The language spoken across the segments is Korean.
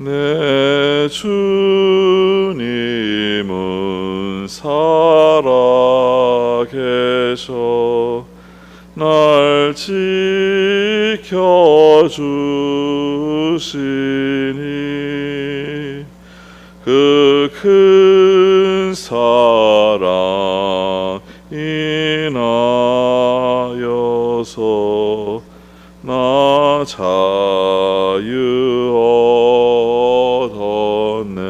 내 주님은 살아계셔 날 지켜주시니 그 큰 사랑 인하여서 나 자유 얻었네.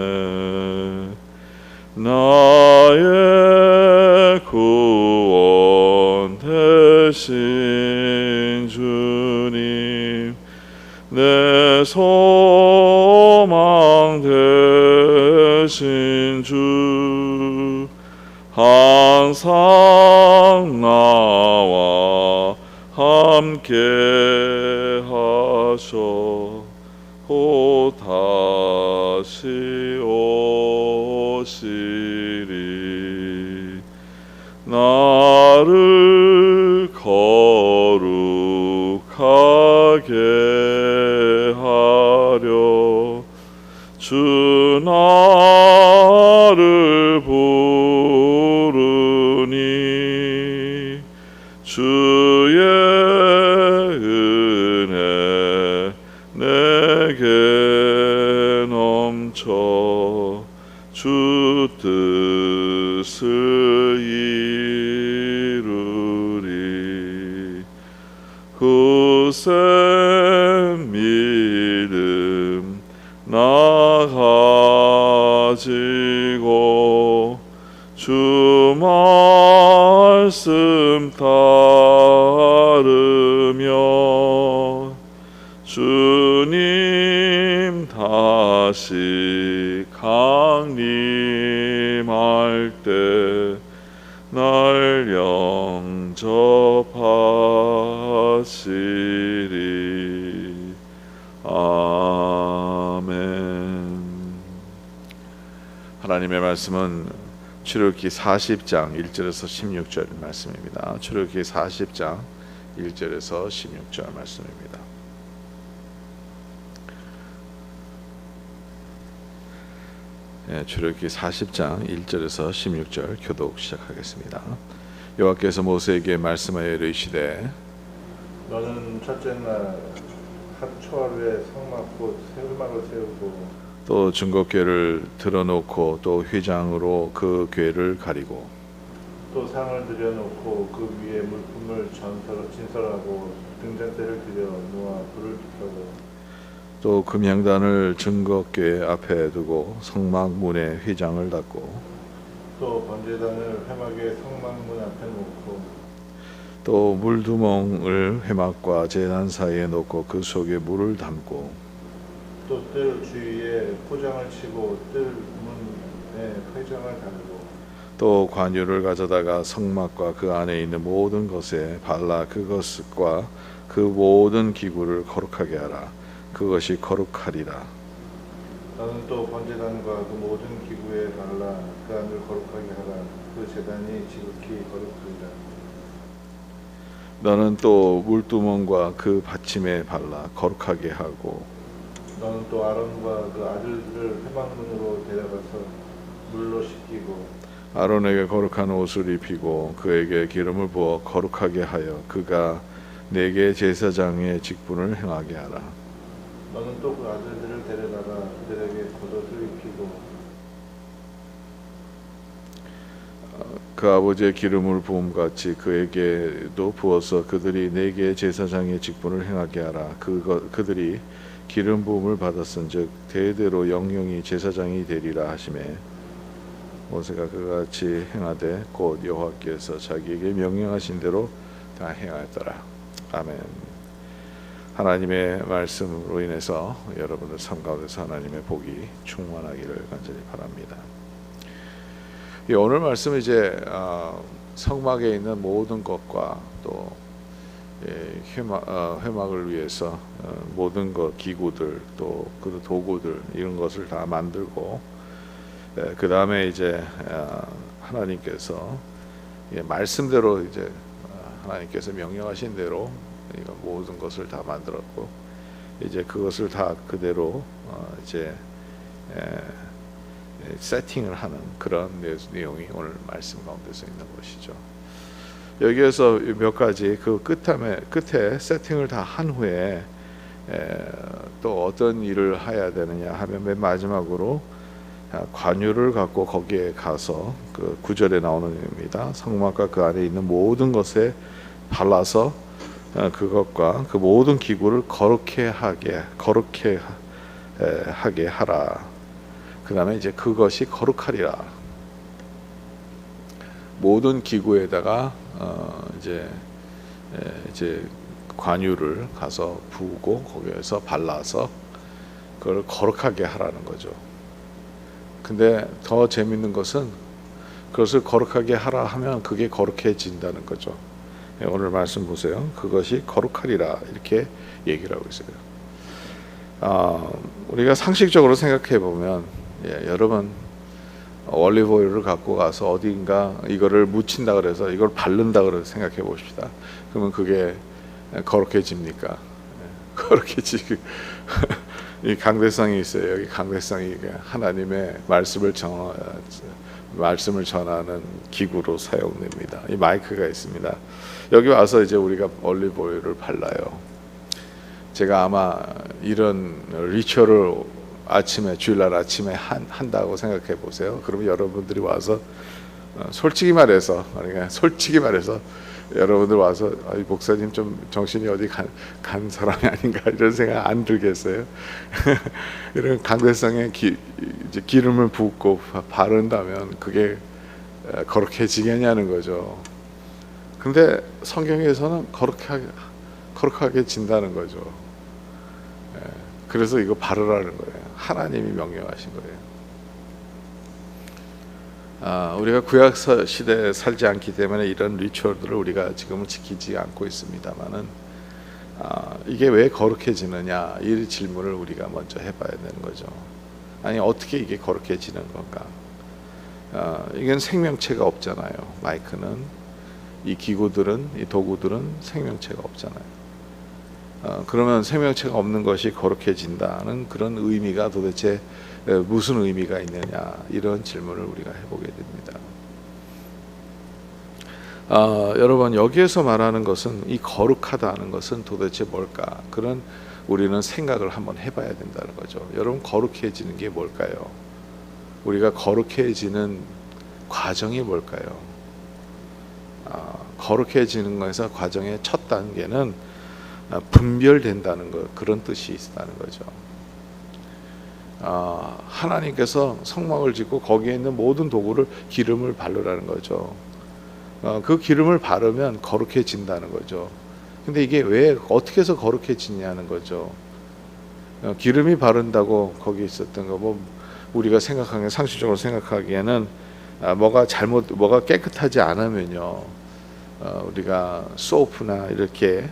나의 구원 되신 주님 내 소망 되신 주 항상 나와 함께 하셔 곧 다시 오시리. 나를 거룩하게 하려 주 나를 부르니 주의 은혜 내게 넘쳐 주 뜻을 이루리. 굳센 믿음 나 가지고 주 말씀 따르며 주님 다시 강림할 때 날 영접하시리. 아멘. 하나님의 말씀은 출애굽기 40장 1절에서 16절 말씀입니다. 출애굽기 40장 1절에서 16절 말씀입니다. 출애굽기 40장 1절에서 16절 교독 시작하겠습니다. 여호와께서 모세에게 말씀하여 이르시되 너는 첫째 날 합초하루에 성막곧 세울막을 세우고 또 증거궤를 들어놓고 또 휘장으로 그 궤를 가리고 또 상을 들여놓고 그 위에 물품을 진설하고 등잔대를 들여 놓아 불을 피우고 또 금향단을 증거궤 앞에 두고 성막 문에 휘장을 닫고 또 번제단을 회막의 성막문 앞에 놓고 또 물두멍을 회막과 제단 사이에 놓고 그 속에 물을 담고 또 뜰 주위에 포장을 치고 뜰 문에 회장을 달고 또 관유를 가져다가 성막과 그 안에 있는 모든 것에 발라 그것과 그 모든 기구를 거룩하게 하라. 그것이 거룩하리라. 너는 또 번제단과 그 모든 기구에 발라 그 안을 거룩하게 하라. 그 제단이 지극히 거룩하리라. 너는 또 물두멍과 그 받침에 발라 거룩하게 하고 너는 또 아론과 그 아들들을 회막문으로 데려가서 물로 씻기고 아론에게 거룩한 옷을 입히고 그에게 기름을 부어 거룩하게 하여 그가 내게 제사장의 직분을 행하게 하라. 너는 또 그 아들들을 데려다가 그들에게 겉옷을 입히고 그 아버지의 기름을 부음같이 그에게도 부어서 그들이 내게 제사장의 직분을 행하게 하라. 그들이 기름 부음을 받았은즉 대대로 영영이 제사장이 되리라 하시매 모세가 그같이 행하되 곧 여호와께서 자기에게 명령하신 대로 다 행하였더라. 아멘. 하나님의 말씀으로 인해서 여러분들 삶 가운데서 하나님의 복이 충만하기를 간절히 바랍니다. 오늘 말씀은 이제 성막에 있는 모든 것과 또 회막을 위해서 모든 것 기구들 또 그 도구들 이런 것을 다 만들고 그 다음에 이제 하나님께서 말씀대로 이제 하나님께서 명령하신 대로 모든 것을 다 만들었고 이제 그것을 다 그대로 이제 세팅을 하는 그런 내용이 오늘 말씀 가운데서 있는 것이죠. 여기에서 몇 가지 그 끝에 세팅을 다 한 후에 또 어떤 일을 해야 되느냐 하면 맨 마지막으로 관유를 갖고 거기에 가서 그 9절에 나오는 얘기입니다. 성막과 그 안에 있는 모든 것에 발라서 그것과 그 모든 기구를 거룩하게 하라. 그 다음에 이제 그것이 거룩하리라. 모든 기구에다가 이제 관유를 가서 부고 거기에서 발라서 그걸 거룩하게 하라는 거죠. 근데 더 재밌는 것은 그것을 거룩하게 하라 하면 그게 거룩해진다는 거죠. 오늘 말씀 보세요. 그것이 거룩하리라 이렇게 얘기를 하고 있어요. 우리가 상식적으로 생각해 보면 여러분 올리브 오일을 갖고 가서 어딘가 이거를 묻힌다 그래서 이걸 바른다 그래서 생각해 봅시다. 그러면 그게 거룩해집니까? 거룩해지기 이 강대성이 있어요. 여기 강대성이 하나님의 말씀을 전하는 기구로 사용됩니다. 이 마이크가 있습니다. 여기 와서 이제 우리가 올리브 오일을 발라요. 제가 아마 이런 리추얼을 주일날 아침에 한다고 생각해 보세요. 그러면 여러분들이 와서 솔직히 말해서 여러분들 와서 목사님 좀 정신이 어디 간 사람이 아닌가 이런 생각 안 들겠어요? 이런 강대성에 이제 기름을 붓고 바른다면 그게 거룩해지겠냐는 거죠. 근데 성경에서는 거룩하게 진다는 거죠. 그래서 이거 바르라는 거예요. 하나님이 명령하신 거예요. 우리가 구약 시대에 살지 않기 때문에 이런 리추얼들을 우리가 지금은 지키지 않고 있습니다만은 이게 왜 거룩해지느냐 이 질문을 우리가 먼저 해봐야 되는 거죠. 아니 어떻게 이게 거룩해지는 건가? 이건 생명체가 없잖아요. 마이크는 이 기구들은 이 도구들은 생명체가 없잖아요. 그러면 생명체가 없는 것이 거룩해진다는 그런 의미가 도대체 무슨 의미가 있느냐 이런 질문을 우리가 해보게 됩니다. 여러분 여기에서 말하는 것은 이 거룩하다는 것은 도대체 뭘까? 그런 우리는 생각을 한번 해봐야 된다는 거죠. 여러분 거룩해지는 게 뭘까요? 우리가 거룩해지는 과정이 뭘까요? 거룩해지는 것에서 과정의 첫 단계는 분별된다는 것, 그런 뜻이 있다는 거죠. 하나님께서 성막을 짓고 거기에 있는 모든 도구를 기름을 바르라는 거죠. 그 기름을 바르면 거룩해진다는 거죠. 근데 이게 왜 어떻게 해서 거룩해지냐는 거죠. 기름이 바른다고 거기 있었던 거 뭐 우리가 생각하기에 상식적으로 생각하기에는 뭐가 깨끗하지 않으면요 우리가 소프나 이렇게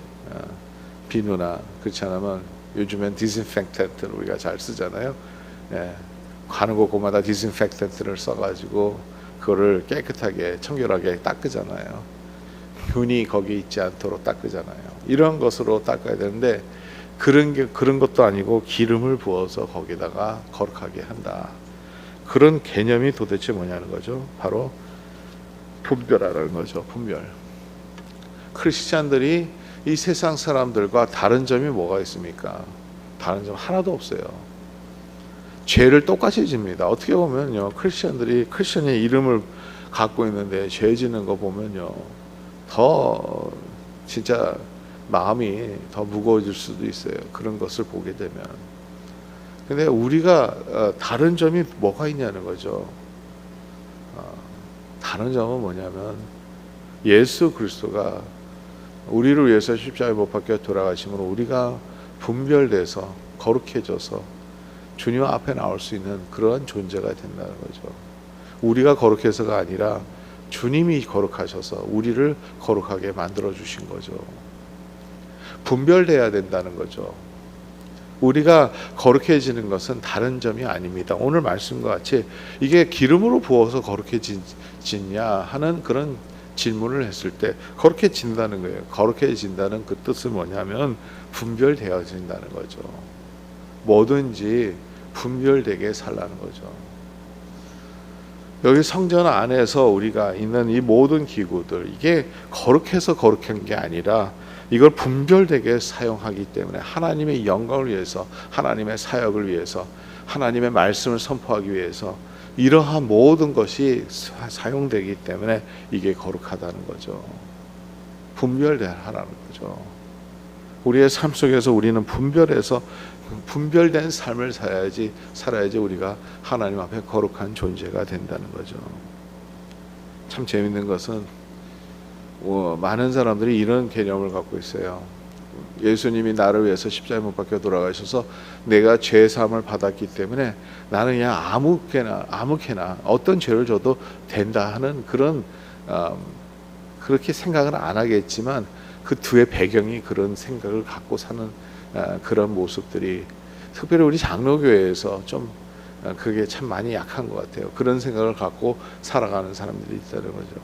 비누나 그렇지 않으면 요즘엔 디스인펙턴트를 우리가 잘 쓰잖아요. 가는 곳마다 디스인펙턴트를 써가지고 그거를 깨끗하게 청결하게 닦으잖아요. 균이 거기 있지 않도록 닦으잖아요. 이런 것으로 닦아야 되는데 그런 것도 아니고 기름을 부어서 거기다가 거룩하게 한다. 그런 개념이 도대체 뭐냐는 거죠. 바로 분별하라는 거죠. 분별. 크리스찬들이 이 세상 사람들과 다른 점이 뭐가 있습니까? 다른 점 하나도 없어요. 죄를 똑같이 집니다. 어떻게 보면요, 크리스천의 이름을 갖고 있는데 죄 짓는 거 보면요, 더 진짜 마음이 더 무거워질 수도 있어요. 그런 것을 보게 되면. 근데 우리가 다른 점이 뭐가 있냐는 거죠. 다른 점은 뭐냐면 예수 그리스도가 우리를 위해서 십자가에 못 박혀 돌아가심으로 우리가 분별돼서 거룩해져서 주님 앞에 나올 수 있는 그런 존재가 된다는 거죠. 우리가 거룩해서가 아니라 주님이 거룩하셔서 우리를 거룩하게 만들어 주신 거죠. 분별돼야 된다는 거죠. 우리가 거룩해지는 것은 다른 점이 아닙니다. 오늘 말씀과 같이 이게 기름으로 부어서 거룩해지냐 하는 그런 질문을 했을 때 거룩해진다는 거예요. 거룩해진다는 그 뜻은 뭐냐면 분별되어진다는 거죠. 뭐든지 분별되게 살라는 거죠. 여기 성전 안에서 우리가 있는 이 모든 기구들, 이게 거룩해서 거룩한 게 아니라 이걸 분별되게 사용하기 때문에 하나님의 영광을 위해서, 하나님의 사역을 위해서, 하나님의 말씀을 선포하기 위해서 이러한 모든 것이 사용되기 때문에 이게 거룩하다는 거죠. 분별하라는 거죠. 우리의 삶 속에서 우리는 분별된 삶을 살아야지 우리가 하나님 앞에 거룩한 존재가 된다는 거죠. 참 재밌는 것은 많은 사람들이 이런 개념을 갖고 있어요. 예수님이 나를 위해서 십자가에 못 박혀 돌아가셔서 내가 죄 사함을 받았기 때문에 나는 그냥 아무렇게나 어떤 죄를 져도 된다 하는 그런 그렇게 생각은 안 하겠지만 그 뒤에 배경이 그런 생각을 갖고 사는 그런 모습들이 특별히 우리 장로교회에서 좀 그게 참 많이 약한 것 같아요. 그런 생각을 갖고 살아가는 사람들이 있다는 거죠.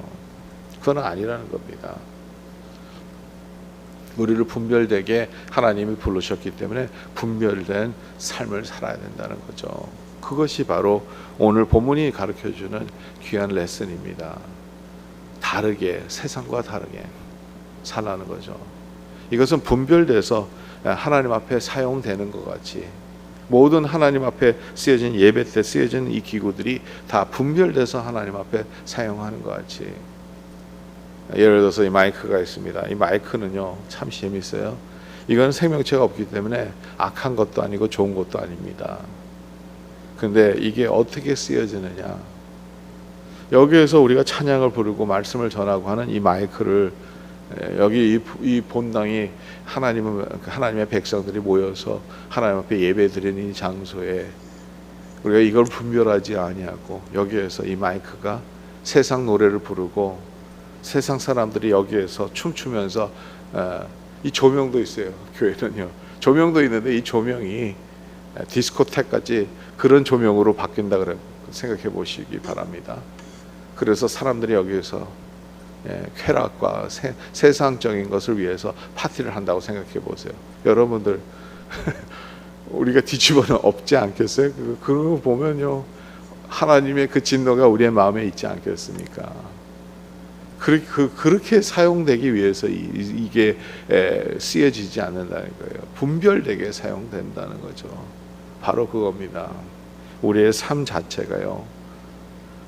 그건 아니라는 겁니다. 우리를 분별되게 하나님이 부르셨기 때문에 분별된 삶을 살아야 된다는 거죠. 그것이 바로 오늘 본문이 가르쳐주는 귀한 레슨입니다. 다르게, 세상과 다르게 살라는 거죠. 이것은 분별돼서 하나님 앞에 사용되는 것 같이 모든 하나님 앞에 쓰여진 예배 때 쓰여진 이 기구들이 다 분별돼서 하나님 앞에 사용하는 것 같이. 예를 들어서 이 마이크가 있습니다. 이 마이크는요 참 재밌어요. 이건 생명체가 없기 때문에 악한 것도 아니고 좋은 것도 아닙니다. 근데 이게 어떻게 쓰여지느냐, 여기에서 우리가 찬양을 부르고 말씀을 전하고 하는 이 마이크를 여기 이 본당이 하나님의 백성들이 모여서 하나님 앞에 예배드리는 이 장소에 우리가 이걸 분별하지 아니하고 여기에서 이 마이크가 세상 노래를 부르고 세상 사람들이 여기에서 춤추면서 이 조명도 있어요. 교회는요 조명도 있는데 이 조명이 디스코텍같이 그런 조명으로 바뀐다 그래 생각해 보시기 바랍니다. 그래서 사람들이 여기에서 쾌락과 세상적인 것을 위해서 파티를 한다고 생각해 보세요. 여러분들 우리가 뒤집어는 없지 않겠어요? 그거 보면요 하나님의 그 진노가 우리의 마음에 있지 않겠습니까? 그렇게 사용되기 위해서 이게 쓰여지지 않는다는 거예요. 분별되게 사용된다는 거죠. 바로 그겁니다. 우리의 삶 자체가요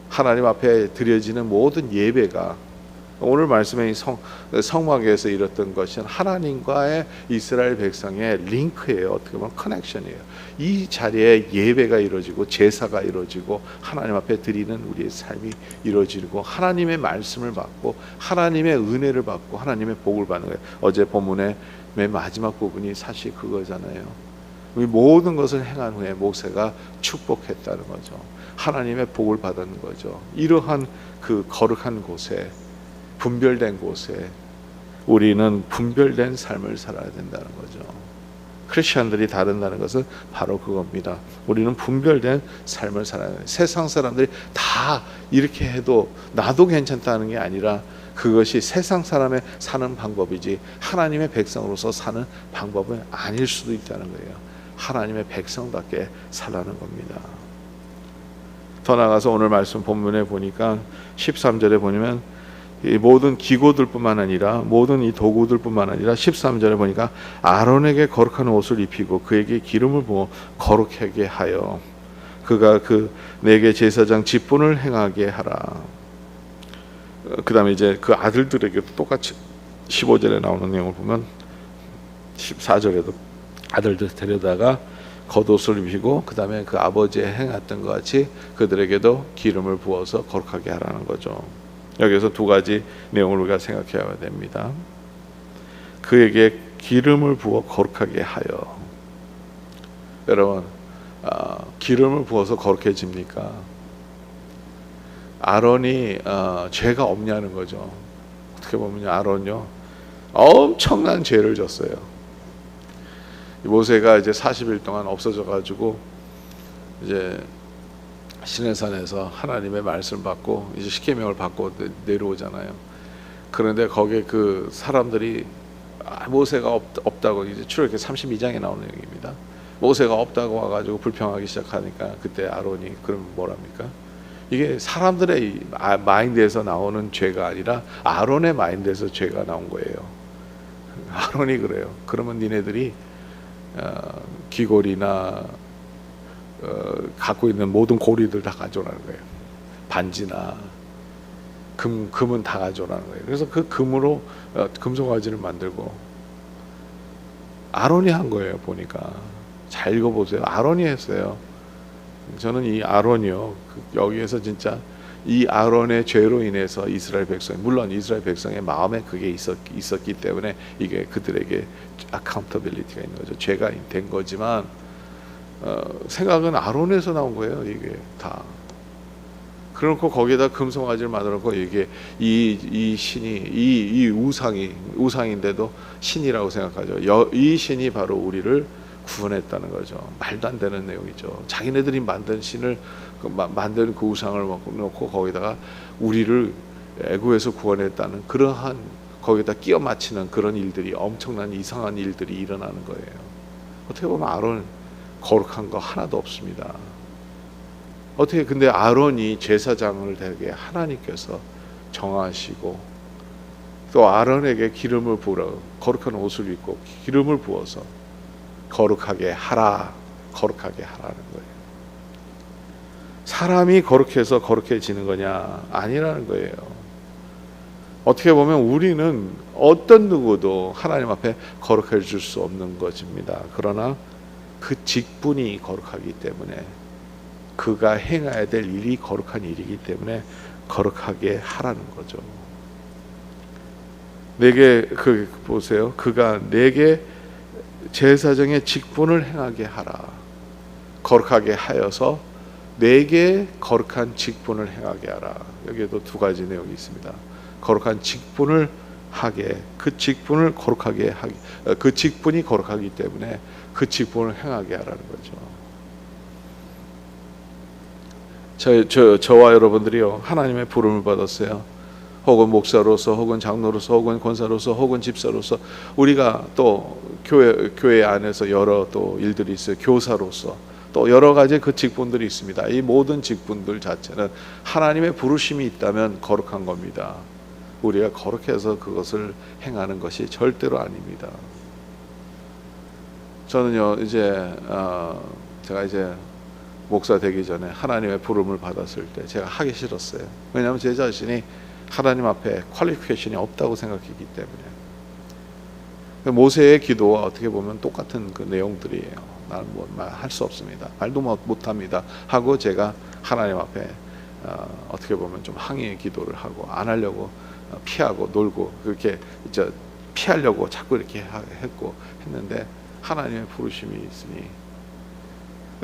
하나님 앞에 드려지는 모든 예배가 오늘 말씀의 성막에서 이뤘던 것은 하나님과의 이스라엘 백성의 링크예요. 어떻게 보면 커넥션이에요. 이 자리에 예배가 이루어지고 제사가 이루어지고 하나님 앞에 드리는 우리의 삶이 이루어지고 하나님의 말씀을 받고 하나님의 은혜를 받고 하나님의 복을 받는 거예요. 어제 본문의 맨 마지막 부분이 사실 그거잖아요. 우리 모든 것을 행한 후에 모세가 축복했다는 거죠. 하나님의 복을 받은 거죠. 이러한 그 거룩한 곳에 분별된 곳에 우리는 분별된 삶을 살아야 된다는 거죠. 크리스천들이 다른다는 것은 바로 그겁니다. 우리는 분별된 삶을 살아야 돼요. 세상 사람들이 다 이렇게 해도 나도 괜찮다는 게 아니라 그것이 세상 사람의 사는 방법이지 하나님의 백성으로서 사는 방법은 아닐 수도 있다는 거예요. 하나님의 백성답게 살라는 겁니다. 더 나아가서 오늘 말씀 본문에 보니까 13절에 보면 이 모든 기구들뿐만 아니라 모든 이 도구들뿐만 아니라 13절에 보니까 아론에게 거룩한 옷을 입히고 그에게 기름을 부어 거룩하게 하여 그가 내게 제사장 직분을 행하게 하라. 그 다음에 이제 그 아들들에게도 똑같이 15절에 나오는 내용을 보면 14절에도 아들들 데려다가 겉옷을 입히고 그 다음에 그 아버지의 행했던 것 같이 그들에게도 기름을 부어서 거룩하게 하라는 거죠. 여기서 두 가지 내용을 우리가 생각해야 됩니다. 그에게 기름을 부어 거룩하게 하여. 여러분 기름을 부어서 거룩해집니까? 아론이 죄가 없냐는 거죠. 어떻게 보면 아론요 엄청난 죄를 졌어요. 모세가 이제 40일 동안 없어져 가지고 이제 시내산에서 하나님의 말씀을 받고 이제 십계명을 받고 내려오잖아요. 그런데 거기에 그 사람들이 모세가 없다고, 이제 출애굽기 32장에 나오는 내용입니다. 모세가 없다고 와가지고 불평하기 시작하니까 그때 아론이 그럼 뭐랍니까? 이게 사람들의 마인드에서 나오는 죄가 아니라 아론의 마인드에서 죄가 나온 거예요. 아론이 그래요. 그러면 니네들이 귀걸이나 갖고 있는 모든 고리들 다 가져오라는 거예요. 반지나 금은 다 가져오라는 거예요. 그래서 그 금으로 금송아지를 만들고 아론이 한 거예요. 보니까 잘 읽어보세요. 아론이 했어요. 저는 이 아론이요, 여기에서 진짜 이 아론의 죄로 인해서 이스라엘 백성, 물론 이스라엘 백성의 마음에 그게 있었기 때문에 이게 그들에게 accountability가 있는 거죠. 죄가 된 거지만 생각은 아론에서 나온 거예요. 이게 다. 그렇고 거기에다 금송아지를 만들었고, 이게 이 신이 이 우상인데도 신이라고 생각하죠. 이 신이 바로 우리를 구원했다는 거죠. 말도 안 되는 내용이죠. 자기네들이 만든 신을 만든 그 우상을 놓고 거기다가 우리를 애굽에서 구원했다는 그러한, 거기다 끼워 맞추는 그런 일들이, 엄청난 이상한 일들이 일어나는 거예요. 어떻게 보면 아론 거룩한 거 하나도 없습니다. 어떻게, 근데 아론이 제사장을 되게 하나님께서 정하시고 또 아론에게 기름을 부어 거룩한 옷을 입고 기름을 부어서 거룩하게 하라는 거예요. 사람이 거룩해서 거룩해지는 거냐? 아니라는 거예요. 어떻게 보면 우리는 어떤 누구도 하나님 앞에 거룩해질 수 없는 것입니다. 그러나 그 직분이 거룩하기 때문에, 그가 행해야 될 일이 거룩한 일이기 때문에 거룩하게 하라는 거죠. 내게 보세요. 그가 내게 제사장의 직분을 행하게 하라. 거룩하게 하여서 내게 거룩한 직분을 행하게 하라. 여기에도 두 가지 내용이 있습니다. 거룩한 직분을 하게, 그 직분을 거룩하게 하게, 그 직분이 거룩하기 때문에 그 직분을 행하게 하라는 거죠. 저와 여러분들이요, 하나님의 부름을 받았어요. 혹은 목사로서, 혹은 장로로서, 혹은 권사로서, 혹은 집사로서, 우리가 또 교회 안에서 여러 또 일들이 있어요. 교사로서 또 여러 가지 그 직분들이 있습니다. 이 모든 직분들 자체는 하나님의 부르심이 있다면 거룩한 겁니다. 우리가 거룩해서 그것을 행하는 것이 절대로 아닙니다. 저는요, 제가 이제 목사 되기 전에 하나님의 부름을 받았을 때 제가 하기 싫었어요. 왜냐하면 제 자신이 하나님 앞에 퀄리피케이션이 없다고 생각했기 때문에. 모세의 기도와 어떻게 보면 똑같은 그 내용들이에요. 나는 뭐 할 수 없습니다. 말도 못합니다. 하고 제가 하나님 앞에 어떻게 보면 좀 항의의 기도를 하고, 안 하려고 피하고 놀고, 그렇게 이제 피하려고 자꾸 이렇게 했는데 하나님의 부르심이 있으니,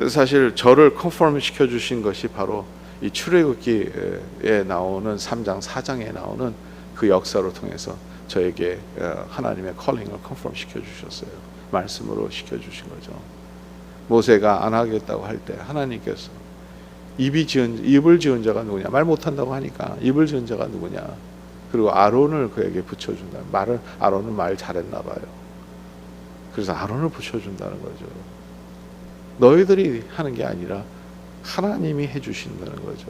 사실 저를 컨펌 시켜주신 것이 바로 이 출애굽기에 나오는 3장 4장에 나오는 그 역사로 통해서 저에게 하나님의 컬링을 컨펌 시켜주셨어요. 말씀으로 시켜주신 거죠. 모세가 안 하겠다고 할 때 하나님께서 입을 지은 자가 누구냐, 말 못한다고 하니까 입을 지은 자가 누구냐, 그리고 아론을 그에게 붙여준다. 아론은 말 잘했나 봐요. 그래서 아론을 붙여준다는 거죠. 너희들이 하는 게 아니라 하나님이 해주신다는 거죠.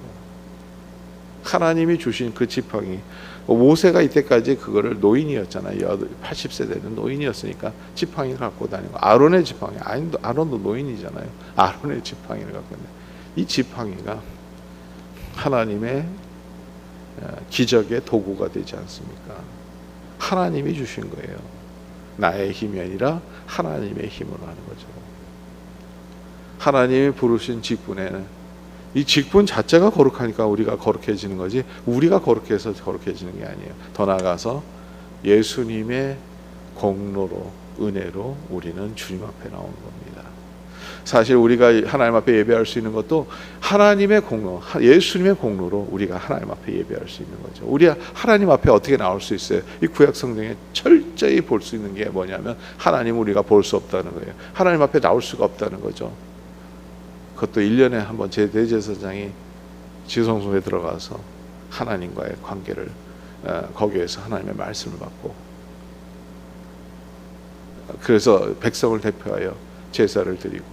하나님이 주신 그 지팡이, 모세가 이때까지 그거를 노인이었잖아요. 80세 되는 노인이었으니까 지팡이를 갖고 다니고, 아론의 지팡이, 아론도 노인이잖아요. 아론의 지팡이를 갖고 있는데, 이 지팡이가 하나님의 기적의 도구가 되지 않습니까? 하나님이 주신 거예요. 나의 힘이 아니라 하나님의 힘으로 하는 거죠. 하나님이 부르신 직분에는 이 직분 자체가 거룩하니까 우리가 거룩해지는 거지, 우리가 거룩해서 거룩해지는 게 아니에요. 더 나아가서 예수님의 공로로, 은혜로 우리는 주님 앞에 나오는 겁니다. 사실 우리가 하나님 앞에 예배할 수 있는 것도 하나님의 공로, 예수님의 공로로 우리가 하나님 앞에 예배할 수 있는 거죠. 우리가 하나님 앞에 어떻게 나올 수 있어요? 이 구약 성경에 철저히 볼 수 있는 게 뭐냐면, 하나님 우리가 볼 수 없다는 거예요. 하나님 앞에 나올 수가 없다는 거죠. 그것도 1년에 한 번 제 대제사장이 지성소에 들어가서 하나님과의 관계를 거기에서 하나님의 말씀을 받고, 그래서 백성을 대표하여 제사를 드리고,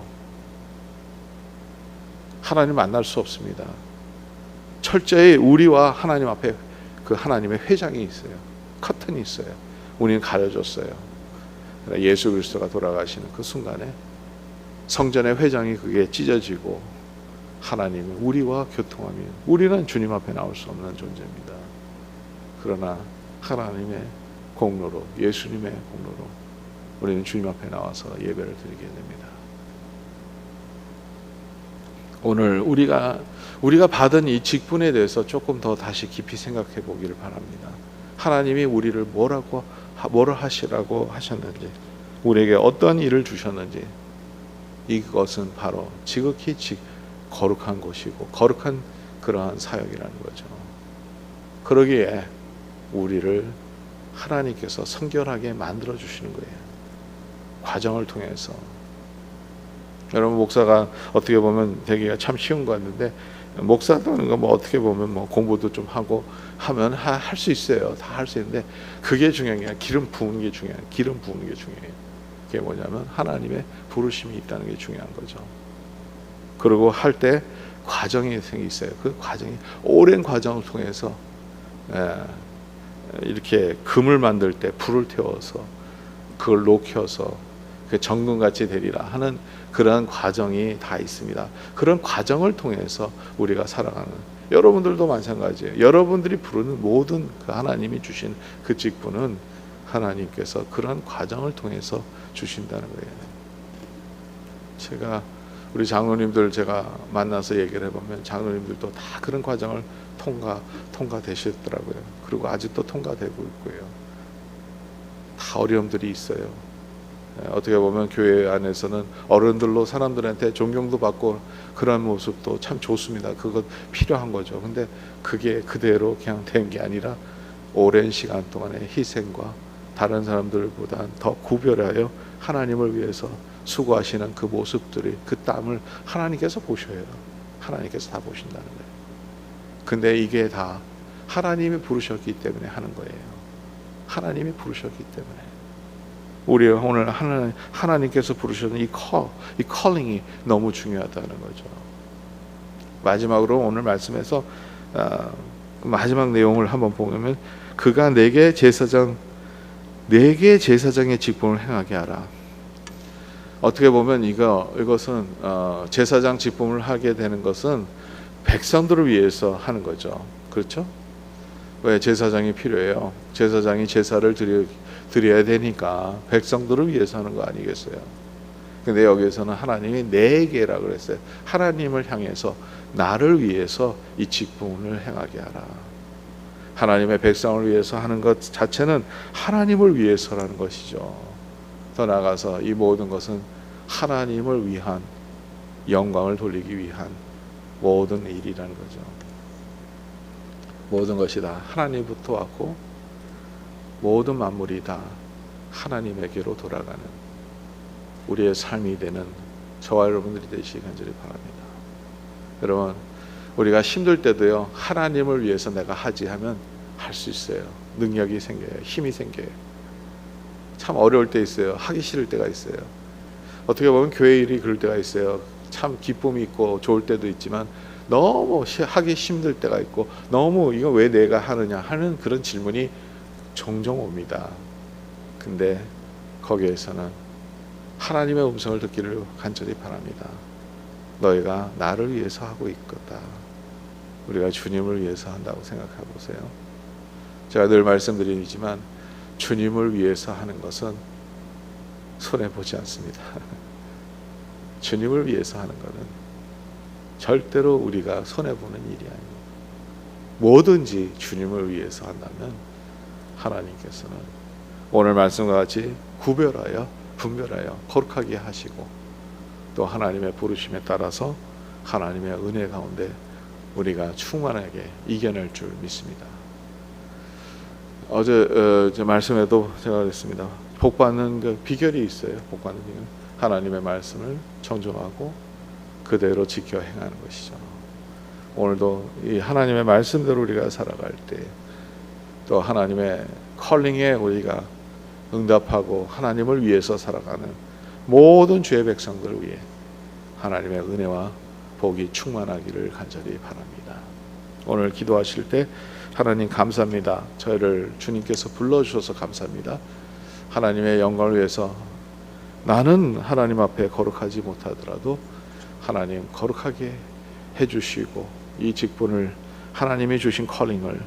하나님 만날 수 없습니다. 철저히 우리와 하나님 앞에 그 하나님의 회장이 있어요. 커튼이 있어요. 우리는 가려졌어요. 예수 그리스도가 돌아가시는 그 순간에 성전의 회장이 그게 찢어지고 하나님이 우리와 교통하며, 우리는 주님 앞에 나올 수 없는 존재입니다. 그러나 하나님의 공로로, 예수님의 공로로 우리는 주님 앞에 나와서 예배를 드리게 됩니다. 오늘 우리가 받은 이 직분에 대해서 조금 더 다시 깊이 생각해 보기를 바랍니다. 하나님이 우리를 뭐를 하시라고 하셨는지, 우리에게 어떤 일을 주셨는지, 이것은 바로 지극히 거룩한 것이고 거룩한 그러한 사역이라는 거죠. 그러기에 우리를 하나님께서 성결하게 만들어 주시는 거예요. 과정을 통해서. 여러분, 목사가 어떻게 보면 되기가 참 쉬운 것 같은데, 목사라는 건 뭐 어떻게 보면 뭐 공부도 좀 하고 하면 할 수 있어요. 다 할 수 있는데 그게 중요한 게 아니라 기름 부은 게 중요해요. 기름 부은 게 중요해요. 그게 뭐냐면 하나님의 부르심이 있다는 게 중요한 거죠. 그리고 할 때 과정이 있어요. 그 과정이 오랜 과정을 통해서 이렇게 금을 만들 때 불을 태워서 그걸 녹여서 그 정금같이 되리라 하는 그러한 과정이 다 있습니다. 그런 과정을 통해서 우리가 살아가는, 여러분들도 마찬가지예요. 여러분들이 부르는 모든 그 하나님이 주신 그 직분은 하나님께서 그런 과정을 통해서 주신다는 거예요. 제가 우리 장로님들 제가 만나서 얘기를 해보면 장로님들도 다 그런 과정을 통과되셨더라고요. 그리고 아직도 통과되고 있고요. 다 어려움들이 있어요. 어떻게 보면 교회 안에서는 어른들로 사람들한테 존경도 받고 그런 모습도 참 좋습니다. 그것 필요한 거죠. 근데 그게 그대로 그냥 된 게 아니라 오랜 시간 동안의 희생과 다른 사람들보다 더 구별하여 하나님을 위해서 수고하시는 그 모습들이, 그 땀을 하나님께서 보셔요. 하나님께서 다 보신다는 거예요. 근데 이게 다 하나님이 부르셨기 때문에 하는 거예요. 하나님이 부르셨기 때문에. 우리 오늘 하나님께서 부르시는 이 컬링이 너무 중요하다는 거죠. 마지막으로 오늘 말씀에서 마지막 내용을 한번 보면, 그가 내게 제사장의 직분을 행하게 하라. 어떻게 보면 이것은 제사장 직분을 하게 되는 것은 백성들을 위해서 하는 거죠. 그렇죠? 왜 제사장이 필요해요? 제사장이 제사를 드려야 되니까 백성들을 위해서 하는 거 아니겠어요? 근데 여기에서는 하나님이 내게라 그랬어요. 하나님을 향해서, 나를 위해서 이 직분을 행하게 하라. 하나님의 백성을 위해서 하는 것 자체는 하나님을 위해서라는 것이죠. 더 나아가서 이 모든 것은 하나님을 위한, 영광을 돌리기 위한 모든 일이라는 거죠. 모든 것이 다 하나님부터 왔고 모든 만물이 다 하나님에게로 돌아가는 우리의 삶이 되는 저와 여러분들이 되시기 간절히 바랍니다. 여러분, 우리가 힘들 때도요, 하나님을 위해서 내가 하지 하면 할 수 있어요. 능력이 생겨요. 힘이 생겨요. 참 어려울 때 있어요. 하기 싫을 때가 있어요. 어떻게 보면 교회 일이 그럴 때가 있어요. 참 기쁨이 있고 좋을 때도 있지만 너무 하기 힘들 때가 있고, 너무 이거 왜 내가 하느냐 하는 그런 질문이 종종 옵니다. 근데 거기에서는 하나님의 음성을 듣기를 간절히 바랍니다. 너희가 나를 위해서 하고 있거다. 우리가 주님을 위해서 한다고 생각해 보세요. 제가 늘 말씀드리지만 주님을 위해서 하는 것은 손해보지 않습니다. 주님을 위해서 하는 것은 절대로 우리가 손해보는 일이 아니에요. 뭐든지 주님을 위해서 한다면 하나님께서는 오늘 말씀과 같이 구별하여 분별하여 거룩하게 하시고, 또 하나님의 부르심에 따라서 하나님의 은혜 가운데 우리가 충만하게 이겨낼 줄 믿습니다. 어제 제 말씀에도 제가 그랬습니다. 복받는 그 비결이 있어요. 복받는 비결, 하나님의 말씀을 정정하고 그대로 지켜 행하는 것이죠. 오늘도 이 하나님의 말씀대로 우리가 살아갈 때 또 하나님의 컬링에 우리가 응답하고 하나님을 위해서 살아가는 모든 주의 백성들을 위해 하나님의 은혜와 복이 충만하기를 간절히 바랍니다. 오늘 기도하실 때 하나님 감사합니다. 저희를 주님께서 불러주셔서 감사합니다. 하나님의 영광을 위해서 나는 하나님 앞에 거룩하지 못하더라도 하나님 거룩하게 해주시고 이 직분을 하나님이 주신 컬링을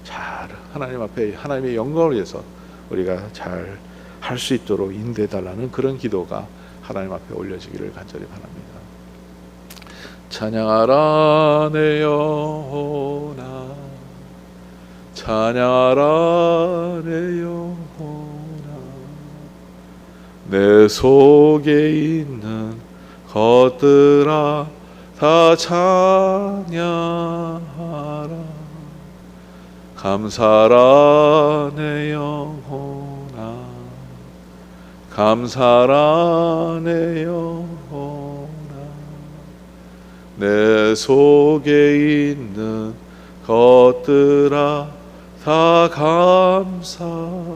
잘 하나님 앞에 하나님의 영광을 위해서 우리가 잘 할 수 있도록 인도해달라는 그런 기도가 하나님 앞에 올려지기를 간절히 바랍니다. 찬양하라 내 영혼아, 찬양하라 내 영혼아, 내 속에 있는 것들아 다 찬양하라. 감사라 내 영혼아, 감사라 내 영혼아, 내 속에 있는 것들아 다 감사하라.